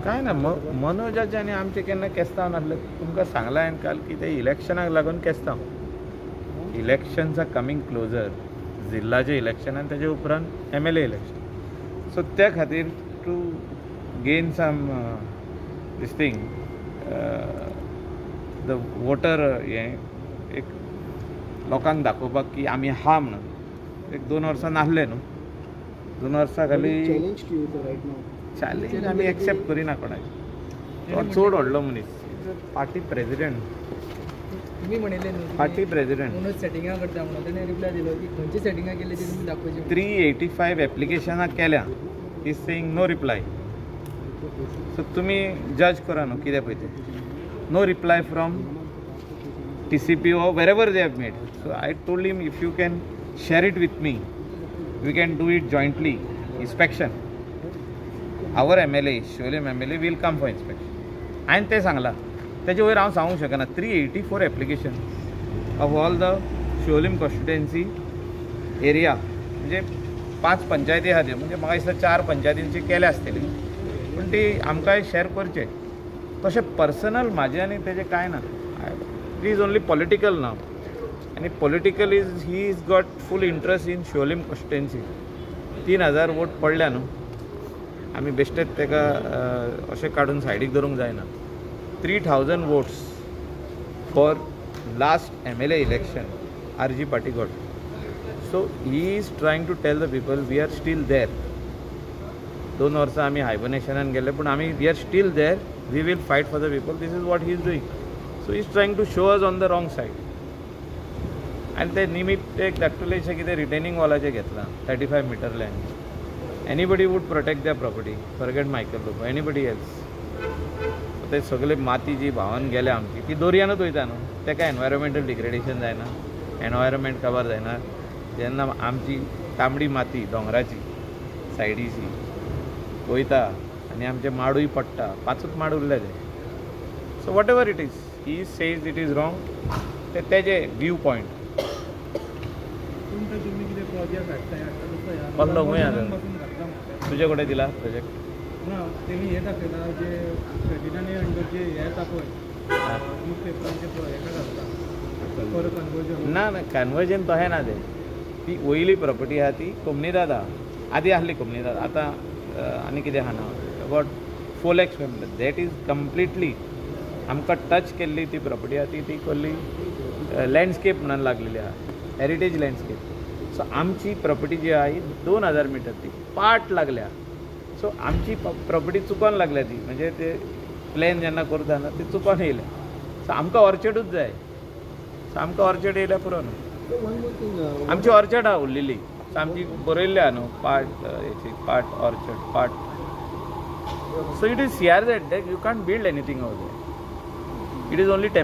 काय ना मनोजाचे आनी आमचे केन्ना केस्तांव नासले. तुमकां सांगला हांवें काल की ते इलेक्शनाक लागून केस्तांव. Elections are coming closer. जिल्लाचे इलेक्शन आनी तेजे उपरांत MLA इलेक्शन. सो त्या खातीर to gain some this thing the voter हें एक लोकांक दाखोवपाक की आमी आहा म्हणून. एक 2 वर्सां नासले न्हू. 2 वर्सां खाली चॅलेंज आमी एक्सेप्ट करिना कोणाक. तो चड व्हडलो मनीस. Party president. तुम्ही म्हणले न्हू पार्टी प्रेसिडेंट म्हणून सेटिंगा करता म्हणून ताणें रिप्लाय दिलो की खंयची सेटिंगा केली ती तुमी दाखोवची. 385 एप्लिकेशनां केल्या. Is saying no reply. So तुमी जज करा न्हू कितें पळय तें. No reply from TCP or wherever they have made. So I told him, if you can share it with me, we can do it jointly. Inspection. Our MLA, Sholim MLA, will come for inspection. And ते सांगला. त्याच्या वयर हांव सांगूंक शकना. 384 application of all the शोलिम constituency area. म्हणजे 5 पंचायती आहा त्यो. म्हणजे म्हाका दिसता 4 पंचायतींची केल्या आसतली. पूण ती आमकां शेअर करचे. तशें पर्सनल म्हाजें आनी तेजें कांय ना. He is only political now, and political is he has got full interest in Sholim constituency. 3000 vote पडल्या न्हू. आमी बेश्टेच तेका अशें काडून सायडीक धरूंक जायना. 3000 votes for last MLA election RG party got. So he is trying to tell the people we are still there. 2 वर्सां आमी हायबर्नेशनान गेले पूण आमी we are still there. We will fight for the people. This is what he is doing. So he is trying to show us on the wrong side. And ते निमित्त एक धाकटुलेशें कितें retaining वॉलाचें घेतलां 35 metre land. Anybody would protect their property. Forget Michael Lobo. Anybody else. ते सगळे माती जी व्हांवन गेल्या आमची ती दर्यानूच वयता न्हू. तेका एनवायरमेंटल डिग्रेडेशन जायना. एनवायरमेंट खबर जायना. जेन्ना आमची तांबडी माती दोंगराची सायडीची वयता आनी आमचे माडूय पडटा. 5च माड उरले ते. So what ever it is. he says it is wrong. तेजे व्यू पॉइंट. पल्लो खंय आसा तुजे कडेन दिला प्रोजेक्ट. तेमी हे दाखयला जे प्रेसिडेंट अंडर जे हे येता पळय न्यूजपेपरांचे हेका घालता फॉर कन्वर्जन. ना ना कन्वर्जन तशें ना तें. ती वयली प्रॉपर्टी आहा ती कोमनीदाद आहा. आदी आसली कोमनीदाद. आतां आनी कितें आहा ना about 4 lakhs family. That is completely आमकां टच केल्ली ती प्रॉपर्टी आहा ती कसली लँडस्केप म्हणून लागलेली आहा. Heritage landscape. सो आमची प्रॉपर्टी जी आहा ही 2000 मीटर ती पार्ट लागल्या. सो आमची प्रॉपर्टी चुकोन लागल्या ती. म्हणजे ते प्लॅन जेन्ना करता ना ती चुकोन येयल्या. सो आमकां ऑर्चर्डूच जाय. सो आमकां ऑर्चर्ड येयल्या पुरो न्हू. आमची ऑर्चर्ड आहा उरलेली. सो आमची बरयल्ली आहा न्हू पार्ट हेची part orchard part. So it is CRZ that you can't build anything over there. It is only temporary.